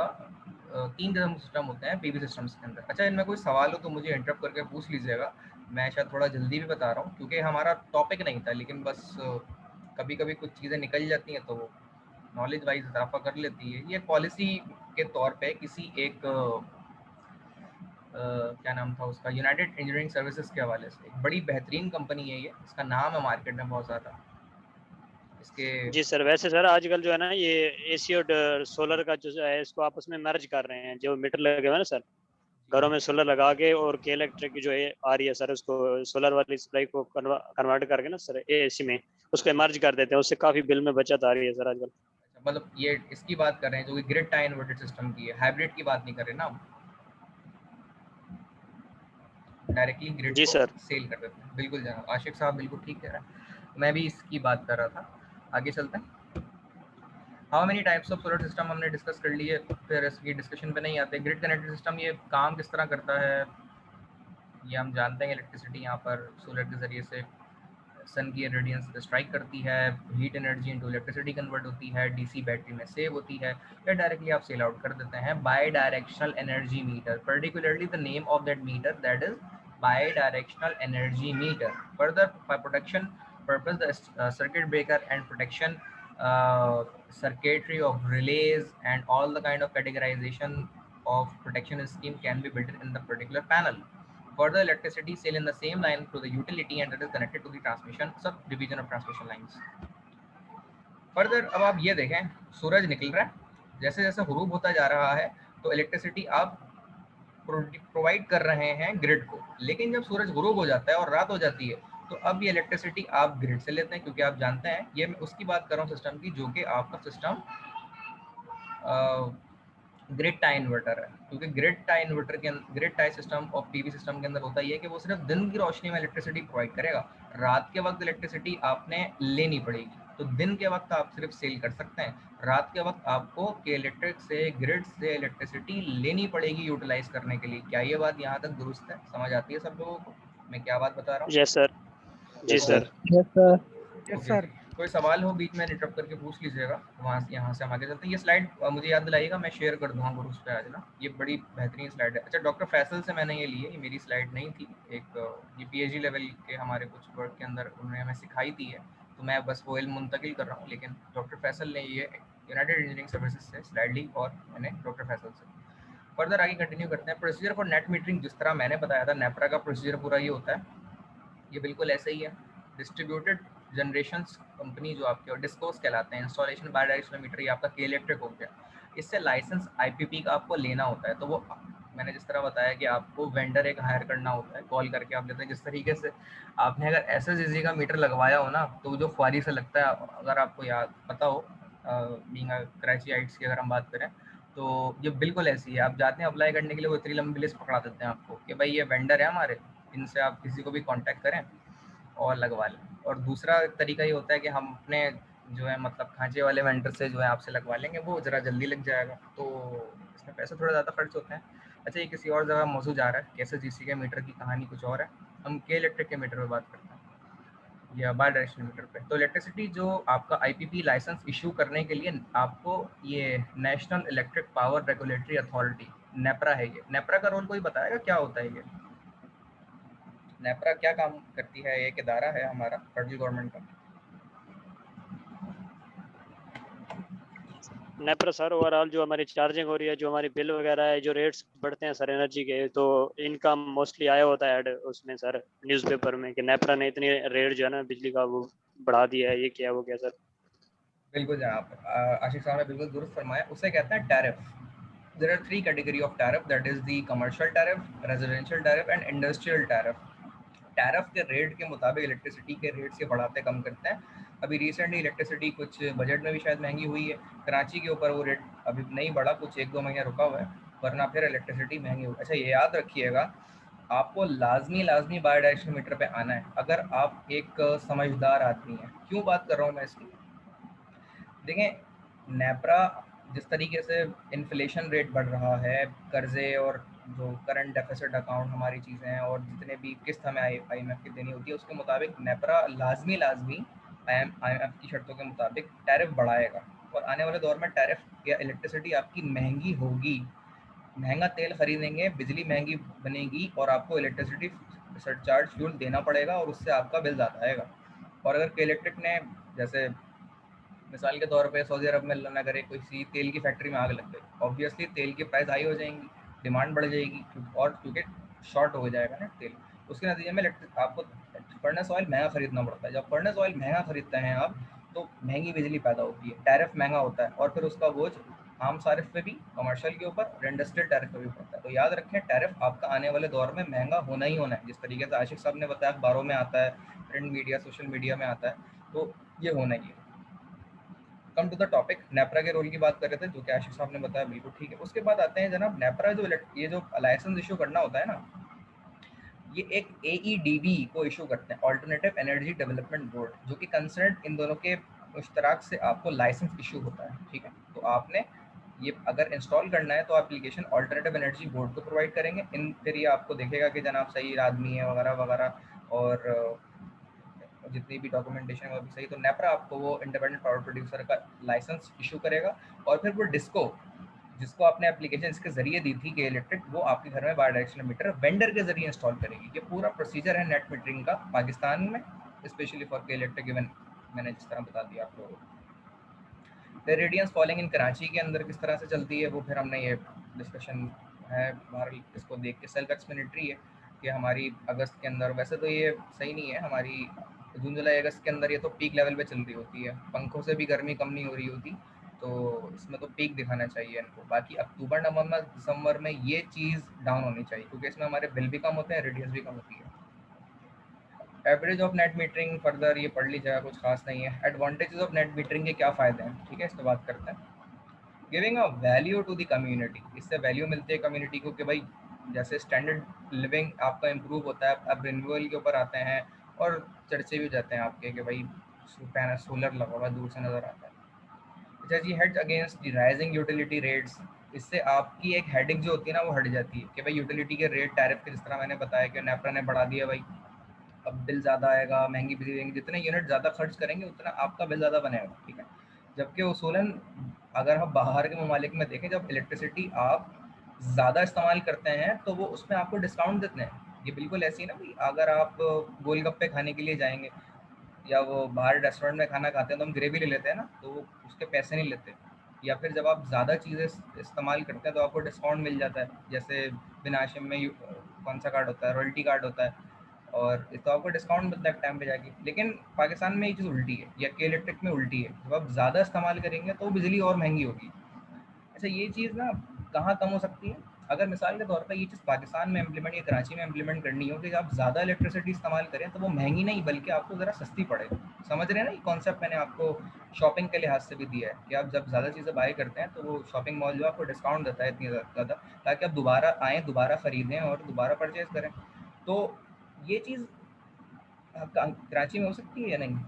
A: 3 किस्म के system होते हैं PV systems के अंदर। अच्छा, इनमें कोई सवाल हो तो मुझे इंटरप्ट करके पूछ लीजिएगा, मैं शायद थोड़ा जल्दी भी बता रहा हूँ क्योंकि हमारा टॉपिक नहीं था, लेकिन बस कभी कभी कुछ चीज़ें निकल जाती हैं तो वो नॉलेज वाइज इजाफा कर लेती है। ये पॉलिसी के तौर पे किसी एक क्या नाम था उसका, यूनाइटेड इंजीनियरिंग सर्विसेज के हवाले से, एक बड़ी बेहतरीन कंपनी है ये, इसका नाम है मार्केट में बहुत ज़्यादा इसके।
C: जी सर, वैसे सर आजकल जो है ना ये एसी और सोलर का जो है इसको आपस में मर्ज कर रहे हैं, जो मीटर लगे हुए हैं ना सर, घरों में सोलर लगा के, और के इलेक्ट्रिक की जो है आ रही है सर, उसको सोलर वाली सप्लाई को कन्वर्ट करके ना सर एसी में उसको मर्ज कर देते हैं, उससे काफी बिल में बचत आ रही है सर आजकल।
A: मतलब ये इसकी बात कर रहे हैं जो कि ग्रिड टाई इन्वर्टेड सिस्टम की है, हाइब्रिड की बात नहीं कर रहे ना, डायरेक्टली ग्रिड
C: जी
A: को
C: सर।
A: सेल कर देते हैं। बिल्कुल जनाब, आशिक साहब बिल्कुल ठीक कह रहा है, मैं भी इसकी बात कर रहा था। आगे चलते हैं। How many types of solar system हमने डिस्कस कर लिए, फिर इसकी डिस्कशन पे नहीं आते। ग्रिड कनेक्टेड सिस्टम ये काम किस तरह करता है ये हम जानते हैं, इलेक्ट्रिसिटी यहाँ पर सोलर के ज़रिए से सन की रेडियंस स्ट्राइक करती है, heat energy into electricity convert होती है, डीसी बैटरी में सेव होती है, या डायरेक्टली आप सेल आउट कर देते हैं bidirectional energy meter, particularly the name of that meter that is bidirectional energy meter. Further for protection purpose the circuit breaker and protection circuitry of relays and all the kind of categorization of protection scheme can be built in the particular panel. Further, electricity sale in the same line to the utility and that is connected to the transmission subdivision of transmission lines. Further, अब आप ये देखें, सूरज निकल रहा है, जैसे जैसे हुरूब होता जा रहा है तो इलेक्ट्रिसिटी आप प्रोवाइड कर रहे हैं ग्रिड को, लेकिन जब सूरज गुरूब हो जाता है और रात हो जाती है तो अब ये इलेक्ट्रिसिटी आप ग्रिड से लेते हैं, क्योंकि आप जानते हैं, ये मैं उसकी बात कर रहा हूँ सिस्टम की, जो कि आपका सिस्टम ग्रिड टाई इन्वर्टर है. क्योंकि ग्रिड टाई सिस्टम और पीवी सिस्टम के अंदर होता ही है कि वो सिर्फ दिन की रोशनी में इलेक्ट्रिसिटी प्रोवाइड करेगा, रात के वक्त इलेक्ट्रिसिटी आपने लेनी पड़ेगी. तो दिन के वक्त आप सिर्फ सेल कर सकते हैं, रात के वक्त आपको के इलेक्ट्रिक से ग्रिड से इलेक्ट्रिसिटी लेनी पड़ेगी यूटिलाइज करने के लिए. क्या ये बात यहाँ तक दुरुस्त है? समझ आती है सब लोगों को मैं क्या बात बता रहा हूँ?
C: Yes sir. जी sir.
D: Yes sir.
A: Yes sir. कोई सवाल हो बीच में इंटरप्ट करके पूछ लीजिएगा, वहाँ से यहाँ से हम आगे चलते हैं. ये स्लाइड मुझे याद दिलाइएगा, मैं शेयर कर दूँगा ग्रुप्स पे आज ना, ये बड़ी बेहतरीन स्लाइड है. अच्छा, डॉक्टर फैसल से मैंने ये ली है, ये मेरी स्लाइड नहीं थी, एक ये पीएचडी लेवल के हमारे कुछ वर्क के अंदर उन्होंने हमें सिखाई थी है, तो मैं बस वो इल्म मुंतकिल कर रहा हूँ. लेकिन डॉक्टर फैसल ने ये यूनाइटेड इंजीनियरिंग सर्विसेज से स्लाइड ली और मैंने डॉक्टर फैसल से. फर्दर आगे कंटिन्यू करते हैं. प्रोसीजर फॉर नेट मीटरिंग, जिस तरह मैंने बताया था नेपरा का प्रोसीजर पूरा ये होता है, ये बिल्कुल ऐसे ही है. डिस्ट्रीब्यूटेड जनरेशन कंपनी जो आपके और डिस्कोस कहलाते हैं, इंस्टॉलेशन बाय डायरेक्शनल मीटर, ये आपका के इलेक्ट्रिक हो गया. इससे लाइसेंस आईपीपी का आपको लेना होता है, तो वो मैंने जिस तरह बताया कि आपको वेंडर एक हायर करना होता है, कॉल करके आप लेते हैं. जिस तरीके से आपने अगर एसएसईजी का मीटर लगवाया हो ना, तो जो ख्वारी से लगता है, अगर आपको याद पता हो, बीइंग कराची की अगर हम बात करें, तो ये बिल्कुल ऐसी है. आप जाते हैं अप्लाई करने के लिए, वो इतनी लंबी लिस्ट पकड़ा देते हैं आपको कि भाई ये वेंडर है हमारे, इनसे आप किसी को भी कांटेक्ट करें और लगवा लें. और दूसरा तरीका ये होता है कि हम अपने जो है मतलब खांचे वाले वेंडर से जो है आपसे लगवा लेंगे, वो ज़रा जल्दी लग जाएगा, तो इसमें पैसे थोड़ा ज़्यादा खर्च होते हैं. अच्छा, ये किसी और जगह मौजूद जा रहा है, कैसे जीसी के मीटर की कहानी कुछ और है, हम के इलेक्ट्रिक के मीटर पर बात करते हैं या बाय डायरेक्शनल मीटर पे. तो इलेक्ट्रिसिटी जो आपका आईपीपी लाइसेंस इशू करने के लिए आपको ये national electric power regulatory authority NEPRA है, ये नेपरा का रोल कोई बताएगा क्या होता है? ये नेपरा क्या काम करती है? एक इदारा है हमारा फेडरल गवर्नमेंट का.
C: नेपरा सर ओवरऑल जो हमारी चार्जिंग हो रही है, जो हमारी बिल वगैरह है, जो रेट्स बढ़ते हैं सर एनर्जी के, तो इनका मोस्टली आया होता है ऐड उसमें सर न्यूज़पेपर में कि नेपरा ने इतनी रेट जो है ना बिजली का वो बढ़ा दिया है, ये क्या वो क्या सर?
A: बिल्कुल जनाब, आशिक साहब ने बिल्कुल दुरुस्त फरमाया. उसे कहते हैं tariff. There are 3 category of tariff, that is the commercial tariff, residential tariff and industrial tariff. Tariff के रेट के मुताबिक इलेक्ट्रिसिटी के रेट से बढ़ाते कम करते हैं. अभी रिसेंटली इलेक्ट्रिसिटी कुछ बजट में भी शायद महंगी हुई है. कराची के ऊपर वो रेट अभी नहीं बढ़ा, कुछ 1-2 महीने रुका हुआ है, वरना फिर इलेक्ट्रिसिटी महंगी हुई. अच्छा, ये याद रखिएगा, आपको लाजमी बाय डायरेक्शनल मीटर पे आना है अगर आप एक समझदार आदमी हैं. क्यों बात कर रहा हूँ मैं इसकी? देखें, नेपरा जिस तरीके से इन्फ्लेशन रेट बढ़ रहा है, कर्जे और जो करंट डेफिसिट अकाउंट हमारी चीज़ें हैं और जितने भी किस्त हमें IMF की देनी होती है, उसके मुताबिक नेपरा लाजमी IMF की शर्तों के मुताबिक टैरिफ बढ़ाएगा. और आने वाले दौर में टैरिफ या इलेक्ट्रिसिटी आपकी महंगी होगी. महंगा तेल खरीदेंगे, बिजली महंगी बनेगी और आपको इलेक्ट्रिसिटी सरचार्ज फ्यूल देना पड़ेगा और उससे आपका बिल ज़्यादा आएगा. और अगर के इलेक्ट्रिक ने, जैसे मिसाल के तौर पे सऊदी अरब में अल्लाह ना करे कोई तेल की फैक्ट्री में आग लग गई, ऑब्वियसली तेल की प्राइस हाई हो जाएंगी, डिमांड बढ़ जाएगी और क्योंकि शॉर्ट हो जाएगा ना तेल, उसके नतीजे में आपको फर्नेस ऑयल महंगा खरीदना पड़ता है. जब फर्नेस ऑयल महंगा खरीदते हैं आप, तो महंगी बिजली पैदा होती है, टैरिफ महंगा होता है और फिर उसका बोझ आम सारिफ पे भी, कमर्शियल के ऊपर और इंडस्ट्रियल टैरिफ पे भी पड़ता है. तो याद रखें, टैरिफ आपका आने वाले दौर में महंगा होना ही होना है. जिस तरीके से आशिक साहब ने बताया, अखबारों में आता है, प्रिंट मीडिया, सोशल मीडिया में आता है, तो ये होना ही है. Come to the topic, NEPRA के रोल की बात कर रहे थे, जो कि आशिक साहब ने बताया, बिल्कुल ठीक है. उसके बाद आते हैं जनाब, नेपरा ये जो लाइसेंस इशू करना होता है ना, ये एक AEDB को इशू करते हैं, ऑल्टरनेटिव एनर्जी डेवलपमेंट बोर्ड, जो कि कंसर्न इन दोनों के मुश्तराक से आपको लाइसेंस इशू होता है. ठीक है, तो आपने ये अगर इंस्टॉल करना है तो एप्लीकेशन ऑल्टरनेटिव एनर्जी बोर्ड को प्रोवाइड करेंगे. फिर ये आपको देखेगा कि जनाब सही आदमी है वगैरह वगैरह, और जितनी भी डॉक्यूमेंटेशन है वो भी सही, तो नेपरा आपको वो इंडिपेंडेंट पावर प्रोड्यूसर का लाइसेंस इशू करेगा, और फिर वो डिस्को जिसको आपने एप्लीकेशन इसके जरिए दी थी कि इलेक्ट्रिक, वो आपके घर में बाई डायरेक्शनल मीटर वेंडर के जरिए इंस्टॉल करेगी। ये पूरा प्रोसीजर है नेट मीटरिंग का पाकिस्तान में, स्पेशली फॉर के इलेक्ट्रिक, इवन मैंने जिस तरह बता दिया आप लोगों को। फिर रेडियंस फॉलिंग इन कराची के अंदर किस तरह से चलती है वो फिर हमने ये डिस्कशन है हमारी, इसको देख के सेल्फ एक्सप्लेनेटरी है कि हमारी अगस्त के अंदर, वैसे तो ये सही नहीं है, हमारी जून जुलाई अगस्त के अंदर ये तो पीक लेवल पे चल रही होती है, पंखों से भी गर्मी कम नहीं हो रही होती, तो इसमें तो पीक दिखाना चाहिए इनको। बाकी अक्टूबर नवंबर दिसंबर में ये चीज़ डाउन होनी चाहिए, क्योंकि इसमें हमारे बिल भी कम होते हैं, रेडियंस भी कम होती है। Average of net metering further ये पढ़ लीजिएगा, कुछ खास नहीं है। एडवांटेजेस ऑफ नेट मीटरिंग के क्या फ़ायदे हैं, ठीक है, इस पर बात करते हैं। Giving a value to the community, इससे वैल्यू मिलती है कम्युनिटी को कि भाई जैसे स्टैंडर्ड लिविंग आपका इम्प्रूव होता है, अब रिन्यूअल के ऊपर आते हैं और चर्चे भी जाते हैं आपके कि भाई पैनल सोलर लगा हुआ दूर से नज़र आता है। अच्छा जी, hedge against the rising utility rates, इससे आपकी एक हेडिंग जो होती है ना वो हट जाती है कि भाई यूटिलिटी के रेट टैरिफ के, जिस तरह मैंने बताया कि नेपरा ने बढ़ा दिया भाई, अब बिल ज़्यादा आएगा, महंगी बिजली देंगे, जितने यूनिट ज़्यादा खर्च करेंगे उतना आपका बिल ज़्यादा बनेगा, ठीक है। जबकि उसूलन अगर हम बाहर के ममालिक में देखें, जब इलेक्ट्रिसिटी आप ज़्यादा इस्तेमाल करते हैं तो वो उसमें आपको डिस्काउंट देते हैं। ये बिल्कुल ऐसी है ना भाई, अगर आप गोलगप्पे खाने के लिए जाएंगे या वो बाहर रेस्टोरेंट में खाना खाते हैं तो हम ग्रेवी ले लेते हैं ना, तो वो उसके पैसे नहीं लेते। या फिर जब आप ज़्यादा चीज़ें इस्तेमाल करते हैं तो आपको डिस्काउंट मिल जाता है, जैसे बिनाशिम में कौन सा कार्ड होता है, रॉयल्टी कार्ड होता है, और तो आपको डिस्काउंट मिलता है टाइम पे जाके। लेकिन पाकिस्तान में ये चीज़ उल्टी है, या के इलेक्ट्रिक में उल्टी है, जब आप ज़्यादा इस्तेमाल करेंगे तो बिजली और महंगी होगी। अच्छा, ये चीज़ ना कहाँ कम हो सकती है, अगर मिसाल के तौर पर ये चीज़ पाकिस्तान में इम्प्लीमेंट या कराची में इम्प्लीमेंट करनी हो कि आप ज़्यादा इलेक्ट्रिसिटी इस्तेमाल करें तो वो महंगी नहीं बल्कि आपको ज़रा सस्ती पड़े। समझ रहे हैं ना, ये कॉन्सेप्ट मैंने आपको शॉपिंग के लिहाज से भी दिया है कि आप जब ज़्यादा चीज़ें बाय करते हैं तो वो शॉपिंग मॉल जो आपको डिस्काउंट देता है इतनी ज़्यादा, ताकि आप दोबारा आएँ, दोबारा ख़रीदें और दोबारा परचेज़ करें। तो ये चीज़ कराची में हो सकती है या नहीं?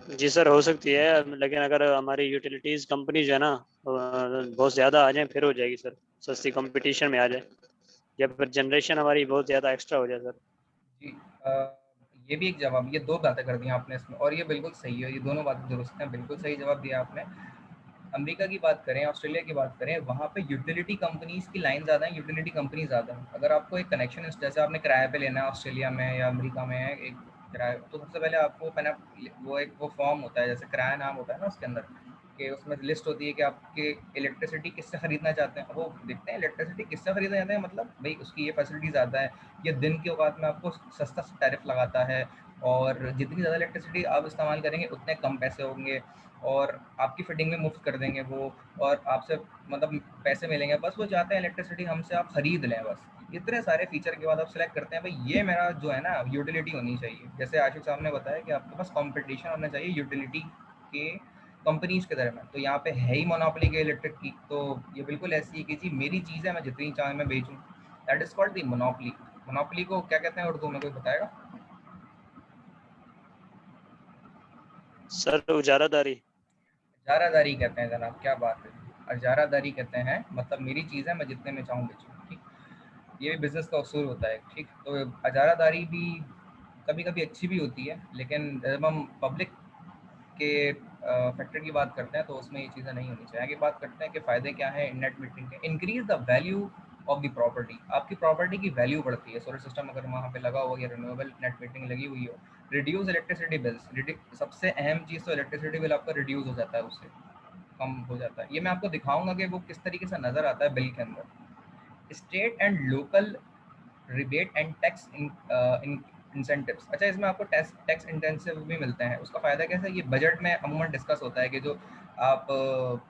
C: जी सर हो सकती है, लेकिन अगर हमारी यूटिलिटीज कंपनी जो है ना बहुत ज़्यादा आ जाए फिर हो जाएगी सर, सस्ती कंपटीशन में आ जाए, या फिर जनरेशन हमारी बहुत ज़्यादा एक्स्ट्रा हो जाए सर।
A: जी, ये भी एक जवाब, ये दो बातें कर दी आपने इसमें, और ये बिल्कुल सही है, ये दोनों बातें दुरुस्त हैं, बिल्कुल सही जवाब दिया आपने। अमेरिका की बात करें, ऑस्ट्रेलिया की बात करें, वहाँ पे यूटिलिटी कंपनीज की लाइन ज़्यादा है, यूटिलिटी कंपनी ज़्यादा है। अगर आपको एक कनेक्शन, जैसे आपने किराए पे लेना है ऑस्ट्रेलिया में या अमेरिका में है एक किराया, तो सबसे पहले आपको वो फॉर्म होता है, जैसे किराया नाम होता है ना उसके अंदर, कि उसमें लिस्ट होती है कि आपके इलेक्ट्रिसिटी किससे ख़रीदना चाहते हैं, वो देखते हैं इलेक्ट्रिसिटी किससे ख़रीदना चाहते हैं, मतलब भाई उसकी ये फैसिलिटी ज़्यादा है, ये दिन के औकात में आपको सस्ता टैरिफ लगाता है, और जितनी ज़्यादा इलेक्ट्रिसिटी आप इस्तेमाल करेंगे उतने कम पैसे होंगे, और आपकी फिटिंग में मुफ्त कर देंगे वो, और आपसे मतलब पैसे मिलेंगे, बस वो चाहते हैं इलेक्ट्रिसिटी हमसे आप ख़रीद लें बस। इतने सारे फीचर के बाद आप सेलेक्ट करते हैं भाई ये मेरा जो है ना यूटिलिटी होनी चाहिए। जैसे आशिक साहब ने बताया कि आपके पास कंपटीशन होना चाहिए यूटिलिटी के कंपनीज के दरमियान, तो यहाँ पे है ही मोनोपोली के इलेक्ट्रिक की, तो ये बिल्कुल ऐसी है कि जी मेरी चीज़ है, मैं जितनी चाहे मैं बेचूँ, that is called the monopoly. Monopoly को क्या कहते हैं उर्दू में, कोई बताएगा?
C: सर उजारादारी।
A: इजारादारी कहते हैं जनाब, क्या बात है, इजारादारी कहते हैं, मतलब मेरी चीज़ है मैं जितने में चाहूँ बेचूँ, ठीक। ये भी बिज़नेस का उसूल होता है, ठीक। तो इजारादारी भी कभी कभी अच्छी भी होती है, लेकिन जब हम पब्लिक के फैक्टर की बात करते हैं तो उसमें ये चीज़ें नहीं होनी चाहिए। आगे बात करते हैं कि फ़ायदे क्या हैं नेट मीटरिंग के। Increase the value of the property, आपकी प्रॉपर्टी की वैल्यू बढ़ती है, सोलर सिस्टम अगर वहाँ पे लगा हो या रिन्यूएबल नेट मीटरिंग लगी हुई हो। रिड्यूस इलेक्ट्रिसिटी बिल्स, सबसे अहम चीज़ तो इलेक्ट्रिसिटी बिल आपका रिड्यूस हो जाता है, उससे कम हो जाता है। ये मैं आपको दिखाऊंगा कि वो किस तरीके से नज़र आता है बिल के अंदर। State and local rebate and tax incentives, अच्छा इसमें आपको टैक्स इंटेंसिव भी मिलते हैं। उसका फ़ायदा कैसा है, ये बजट में अमूमन डिस्कस होता है कि जो आप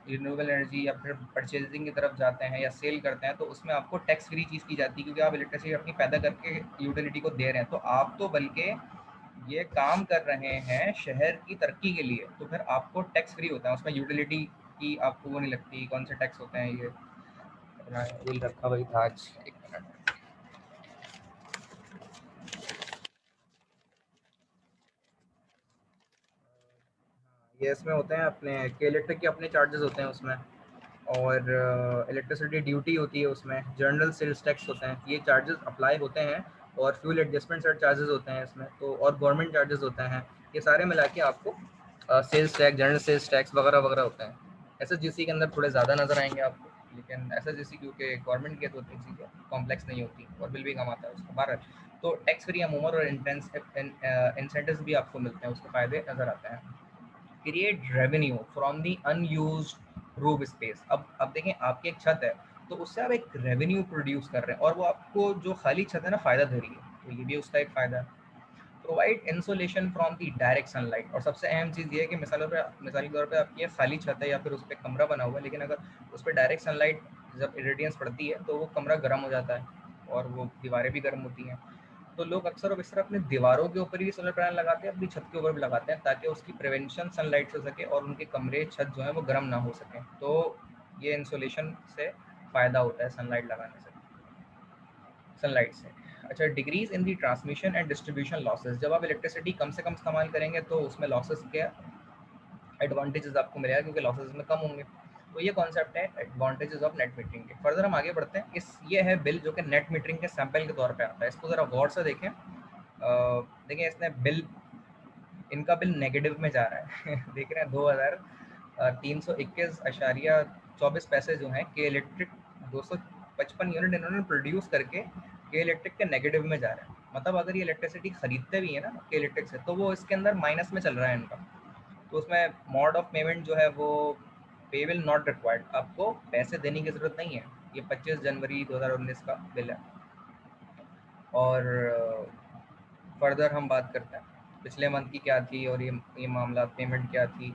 A: रिन्यूएबल एनर्जी या फिर परचेजिंग की तरफ जाते हैं या सेल करते हैं तो उसमें आपको टैक्स फ्री चीज़ की जाती है, क्योंकि आप इलेक्ट्रिसिटी अपनी पैदा करके यूटिलिटी को दे रहे हैं, तो आप तो बल्कि ये काम कर रहे हैं शहर की तरक्की के लिए, तो फिर आपको टैक्स फ्री होता है उसमें, यूटिलिटी की आपको वो नहीं लगती। कौन से टैक्स होते हैं ये, बिल रखा वही था आज, एक मिनट। ये इसमें होते हैं अपने के इलेक्ट्रिक के अपने चार्जेस होते हैं उसमें, और इलेक्ट्रिसिटी ड्यूटी होती है उसमें, जनरल सेल्स टैक्स होते हैं, ये चार्जेस अप्लाई होते हैं और फ्यूल एडजस्टमेंट चार्जेस होते हैं इसमें, तो और गवर्नमेंट चार्जेस होते हैं, ये सारे मिला के आपको sales tax, general sales tax वगैरह वगैरह होते हैं। एसएसजीसी के अंदर थोड़े ज़्यादा नज़र आएंगे आपको, लेकिन एसएसजीसी क्योंकि गवर्नमेंट की तो उतनी चीज़ें कॉम्प्लेक्स नहीं होती और बिल भी कम आता है उसका। भारत तो टैक्स फ्री अमूमन और इंसेंटिव्स भी आपको मिलते हैं, उसके फ़ायदे नज़र आते हैं। Create revenue from the unused roof space. अब देखें, आपकी एक छत है तो उससे आप एक रेवेन्यू प्रोड्यूस कर रहे हैं और वो आपको जो खाली छत है ना फ़ायदा दे रही है, तो ये भी उसका एक फ़ायदा है। Provide insolation from the direct sunlight. और सबसे अहम चीज़ ये है कि मिसाली तौर पे आपकी खाली छत है या फिर उस पर कमरा बना हुआ है, लेकिन अगर उस पर डायरेक्ट सनलाइट जब इरेडियंस पड़ती है तो वो कमरा गर्म हो जाता है और वो दीवारें भी गर्म होती हैं। तो लोग अक्सर और बेशतर अपने दीवारों के ऊपर ही सोलर पैनल लगाते हैं, अपनी छत के ऊपर भी लगाते हैं, ताकि उसकी प्रिवेंशन सनलाइट से हो सके और उनके कमरे छत जो है वो गर्म ना हो सके। तो ये इंसोलेशन से फ़ायदा होता है सनलाइट लगाने से, सनलाइट से। अच्छा, decrease in the transmission and distribution losses. जब आप इलेक्ट्रिसिटी कम से कम इस्तेमाल करेंगे तो उसमें लॉसेस के एडवांटेजेस आपको मिलेगा, क्योंकि लॉसेस में कम होंगे। तो ये कॉन्सेप्ट है एडवांटेजेस ऑफ नेट मीटरिंग के। फर्दर हम आगे बढ़ते हैं। ये है बिल जो कि नेट मीटरिंग के सैंपल के तौर पे आता है। इसको ज़रा गौर से देखें। देखिए इसने बिल, इनका बिल नेगेटिव में जा रहा है देख रहे हैं 2321.24 जो हैं के इलेक्ट्रिक 255 यूनिट इन्होंने प्रोड्यूस करके के इलेक्ट्रिक के नेगेटिव में जा रहा है। मतलब अगर ये इलेक्ट्रिसिटी खरीदते भी है ना के इलेक्ट्रिक से, तो वो इसके अंदर माइनस में चल रहा है इनका। तो उसमें मोड ऑफ पेमेंट जो है वो पे विल नॉट रिक्वायर्ड, आपको पैसे देने की ज़रूरत नहीं है। ये 25 जनवरी 2019 का बिल है। और फर्दर हम बात करते हैं पिछले मंथ की क्या थी और ये मामला पेमेंट क्या थी।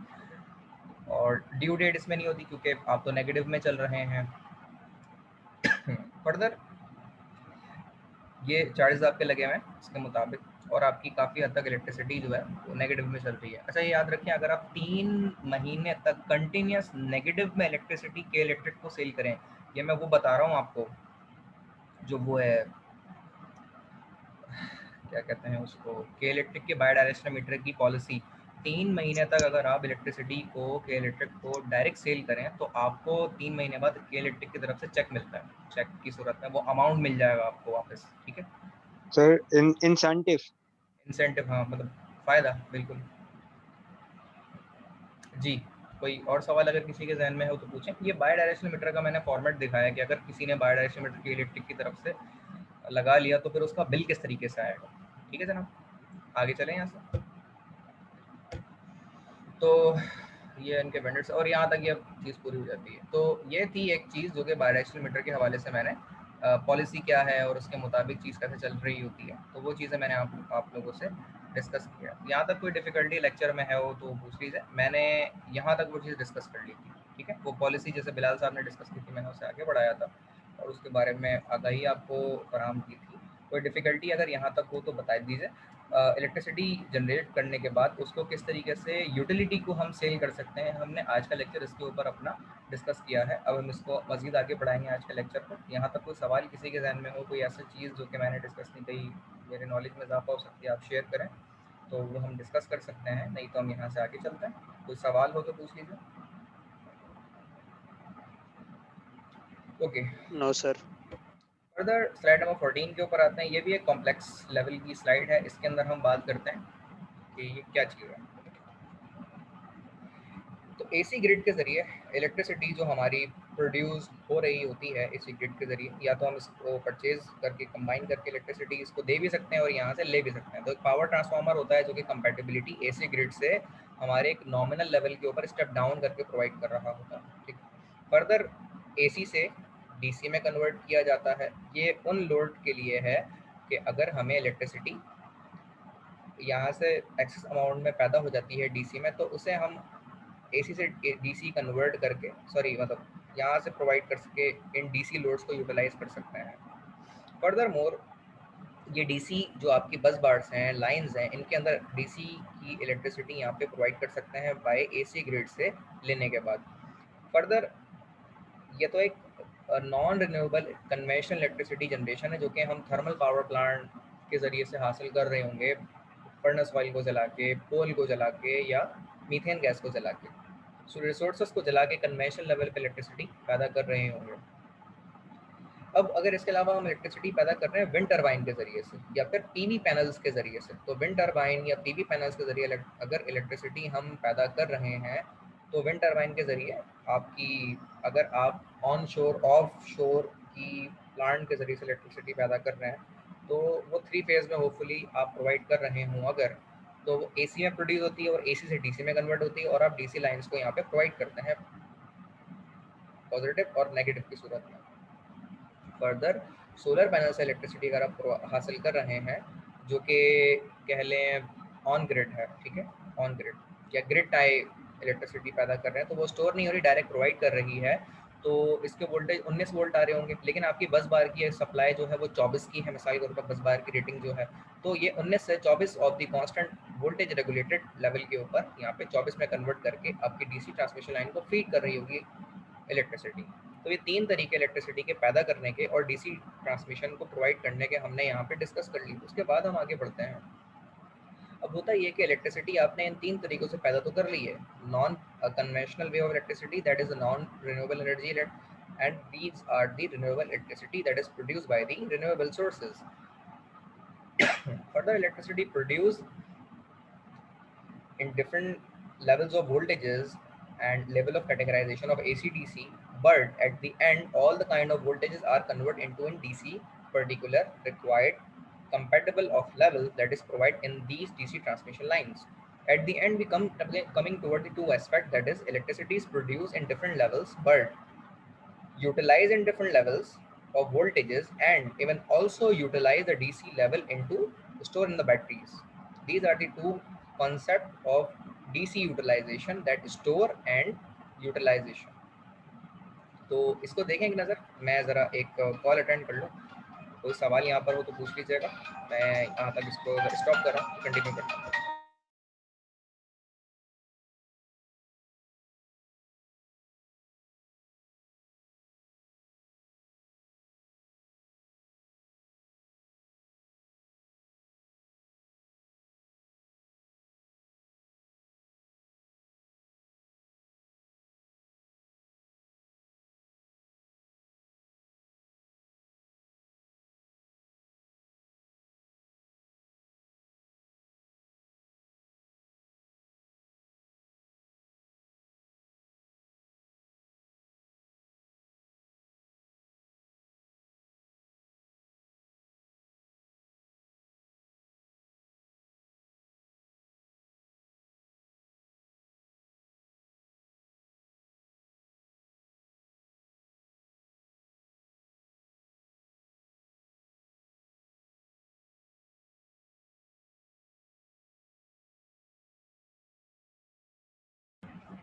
A: और ड्यू डेट इसमें नहीं होती क्योंकि आप तो नेगेटिव में चल रहे हैं। फर्दर ये चार्जेस आपके लगे हुए हैं इसके मुताबिक, और आपकी काफ़ी हद तक इलेक्ट्रिसिटी जो है वो नेगेटिव में चल रही है। अच्छा, ये याद रखें, अगर आप 3 महीने तक कंटिन्यूस नेगेटिव में इलेक्ट्रिसिटी के इलेक्ट्रिक को सेल करें, ये मैं वो बता रहा हूँ आपको, जो वो है क्या कहते हैं उसको, के इलेक्ट्रिक के बाय डायरेक्शनल मीटर की पॉलिसी। 3 महीने तक अगर आप इलेक्ट्रिसिटी को के इलेक्ट्रिक को डायरेक्ट सेल करें तो आपको 3 महीने बाद के इलेक्ट्रिक की तरफ से चेक मिलता है। चेक की सूरत में वो अमाउंट मिल जाएगा आपको वापस। ठीक है
B: सर, इंसेंटिव।
A: इंसेंटिव, हाँ मतलब फ़ायदा, बिल्कुल जी। कोई और सवाल अगर किसी के जहन में हो तो पूछें। ये बाय डायरेक्शनल मीटर का मैंने फॉर्मेट दिखाया कि अगर किसी ने बाय डायरेक्शनल मीटर के इलेक्ट्रिक की तरफ से लगा लिया तो फिर उसका बिल किस तरीके से आएगा। ठीक है जनाब, आगे चलें यहाँ से। तो ये इनके वेंडर्स, और यहाँ तक ये चीज़ पूरी हो जाती है। तो ये थी एक चीज़ जो कि बायडायरेक्शनल मीटर के हवाले से मैंने पॉलिसी क्या है और उसके मुताबिक चीज़ कैसे चल रही होती है, तो वो चीज़ें मैंने आप लोगों से डिस्कस किया। यहाँ तक कोई डिफ़िकल्टी लेक्चर में है हो तो पूछ लीजिए। मैंने यहाँ तक वो चीज़ डिस्कस कर ली थी। ठीक है, वो पॉलिसी जैसे बिलाल साहब ने डिस्कस की थी, मैंने उसे आगे बढ़ाया था और उसके बारे में आगाही आपको फराहम की थी। कोई डिफ़िकल्टी अगर यहाँ तक हो तो बता दीजिए। इलेक्ट्रिसिटी जनरेट करने के बाद उसको किस तरीके से यूटिलिटी को हम सेल कर सकते हैं, हमने आज का लेक्चर इसके ऊपर अपना डिस्कस किया है। अब हम इसको मज़ीद आगे बढ़ाएंगे आज के लेक्चर पर। यहाँ तक कोई सवाल किसी के जहन में हो, कोई ऐसी चीज़ जो कि मैंने डिस्कस नहीं कही, मेरे नॉलेज में इजाफा हो सकती है, आप शेयर करें तो वो हम डिस्कस कर सकते हैं, नहीं तो हम यहाँ से आगे चलते हैं। कोई सवाल हो तो पूछ लीजिए। Okay,
C: no sir.
A: Further slide number 14 के ऊपर आते हैं। ये भी एक कॉम्प्लेक्स लेवल की स्लाइड है। इसके अंदर हम बात करते हैं कि ये क्या चीज़ है। तो एसी ग्रिड के ज़रिए इलेक्ट्रिसिटी जो हमारी प्रोड्यूस हो रही होती है एसी ग्रिड के ज़रिए, या तो हम इसको परचेज करके कंबाइन करके इलेक्ट्रिसिटी इसको दे भी सकते हैं और यहाँ से ले भी सकते हैं। तो एक पावर ट्रांसफार्मर होता है जो कि कंपैटिबिलिटी एसी ग्रिड से हमारे एक नॉमिनल लेवल के ऊपर स्टेप डाउन करके प्रोवाइड कर रहा होता है। ठीक, फर्दर एसी से डीसी में कन्वर्ट किया जाता है। ये उन लोड के लिए है कि अगर हमें इलेक्ट्रिसिटी यहाँ से एक्सेस अमाउंट में पैदा हो जाती है डीसी में, तो उसे हम एसी से डीसी कन्वर्ट करके, सॉरी मतलब यहाँ से प्रोवाइड कर सके, इन डीसी लोड्स को यूटिलाइज कर सकते हैं। फर्दर मोर ये डीसी जो आपकी बस बार्स हैं, लाइंस हैं, इनके अंदर डीसी की इलेक्ट्रिसिटी यहाँ पे प्रोवाइड कर सकते हैं बाय एसी ग्रिड से लेने के बाद। फर्दर ये तो एक non renewable conventional electricity generation है जो कि हम थर्मल पावर प्लांट के ज़रिए से हासिल कर रहे होंगे, फर्नेस ऑयल को जला के, कोल को जला के या मीथेन गैस को जला के। सो रिसोर्सेज को जला के कन्वेंशनल लेवल पे इलेक्ट्रिसिटी पैदा कर रहे होंगे। अब अगर इसके अलावा हम इलेक्ट्रिसिटी पैदा कर रहे हैं विंड टरबाइन के ज़रिए से या फिर पीवी पैनल्स के ज़रिए से, तो विंड टरबाइन या पीवी पैनल्स के ज़रिए अगर इलेक्ट्रिसिटी हम पैदा कर रहे हैं, तो विंड टरबाइन के ज़रिए आपकी, अगर आप ऑन शोर ऑफ शोर की प्लांट के ज़रिए से इलेक्ट्रिसिटी पैदा कर रहे हैं, तो वो 3 फेज़ में होपफुली आप प्रोवाइड कर रहे हों अगर, तो वो एसी में प्रोड्यूस होती है और एसी से डीसी में कन्वर्ट होती है, और आप डीसी लाइंस को यहाँ पे प्रोवाइड करते हैं पॉजिटिव और नेगेटिव की सूरत में। फर्दर सोलर पैनल से इलेक्ट्रिसिटी अगर आप हासिल कर रहे हैं, जो कि कह लें ऑन ग्रिड है, ठीक है, ऑन ग्रिड या ग्रिड टाई इलेक्ट्रिसिटी पैदा कर रहे हैं, तो वो स्टोर नहीं हो रही, डायरेक्ट प्रोवाइड कर रही है, तो इसके वोल्टेज 19 वोल्ट आ रहे होंगे, लेकिन आपकी बस बार की सप्लाई जो है वो 24 की है, मिसाल के तौर पर बस बार की रेटिंग जो है, तो ये 19 से 24 of the constant voltage regulated level के ऊपर यहाँ पे 24 में कन्वर्ट करके आपकी डीसी ट्रांसमिशन लाइन को फीड कर रही होगी इलेक्ट्रिसिटी। तो ये 3 तरीके इलेक्ट्रिसिटी के पैदा करने के और डीसी ट्रांसमिशन को प्रोवाइड करने के हमने यहाँ पे डिस्कस कर ली। उसके बाद हम आगे बढ़ते हैं। अब होता ये कि इलेक्ट्रिसिटी आपने इन 3 तरीकों से पैदा तो कर ली है। Non conventional way of electricity, that is non renewable energy, and these are the renewable electricity that is produced by the renewable sources. Further, electricity produced in different levels of voltages and level of categorization of AC/DC, but at the end, all the kind of voltages are converted into in DC particular required compatible of level that is provided in these DC transmission lines. At the end, we coming toward the two aspects, that is electricity is produced in different levels, but utilized in different levels of voltages, and even also utilize the DC level into store in the batteries. These are the two concepts of DC utilization, that store and utilization. तो इसको देखेंगे नज़र, मैं ज़रा एक call attend कर लूँ, कोई सवाल यहाँ पर हो तो पूछ लीजिएगा, मैं यहाँ तक इसको स्टॉप कर रहा हूँ, कंटिन्यू करता हूँ।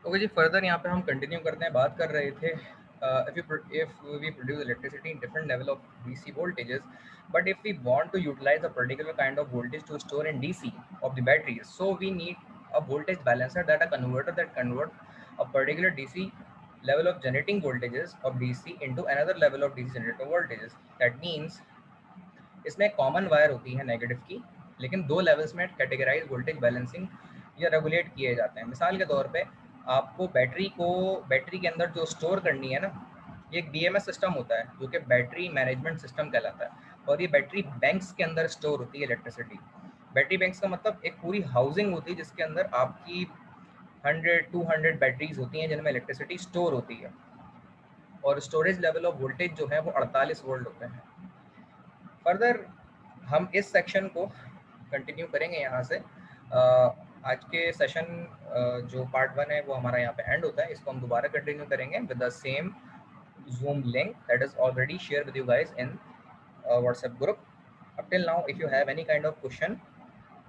A: ओके जी, फर्दर यहाँ पे हम कंटिन्यू करते हैं, बात कर रहे थे if we produce electricity in different level of DC voltages, but if we want to utilize a particular kind of voltage to store in DC of the batteries, so we need a voltage balancer, that a converter that convert a particular DC level of generating voltages of DC into another level of DC generating voltages. That means इसमें common wire होती है negative की, लेकिन 2 levels में categorise voltage balancing या regulate किए जाते हैं। मिसाल के तौर पे आपको बैटरी के अंदर जो स्टोर करनी है ना, ये एक BMS सिस्टम होता है जो कि बैटरी मैनेजमेंट सिस्टम कहलाता है, और ये बैटरी बैंक्स के अंदर स्टोर होती है इलेक्ट्रिसिटी। बैटरी बैंक्स का मतलब एक पूरी हाउसिंग होती है जिसके अंदर आपकी 100-200 बैटरीज होती हैं जिनमें इलेक्ट्रिसिटी स्टोर होती है, और स्टोरेज लेवल ऑफ वोल्टेज जो है वो 48 वोल्ट होते हैं। फर्दर हम इस सेक्शन को कंटिन्यू करेंगे यहाँ से। आज के सेशन जो पार्ट 1 है वो हमारा यहाँ पे एंड होता है, इसको हम दोबारा कंटिन्यू करेंगे with the same Zoom link that is already shared with you guys in WhatsApp group. Up till now, if you have any kind of question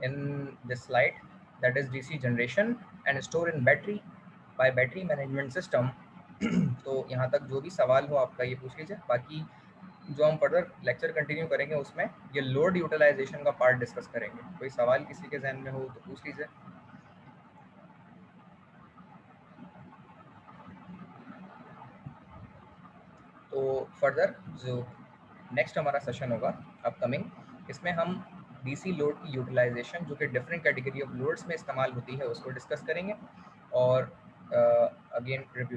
A: in this slide, that is DC generation and store in battery by battery management system, तो यहाँ तक जो भी सवाल हो आपका ये पूछ लीजिए। बाकी जो हम फर्दर लेक्चर कंटिन्यू करेंगे उसमें ये लोड यूटिलाइजेशन का पार्ट डिस्कस करेंगे। कोई सवाल किसी के जहन में हो तो पूछ लीजिए। तो फर्दर जो नेक्स्ट हमारा सेशन होगा अपकमिंग, इसमें हम डीसी लोड की यूटिलाइजेशन जो कि डिफरेंट कैटेगरी ऑफ लोड्स में इस्तेमाल होती है उसको डिस्कस करेंगे, और अगेन रिव्यू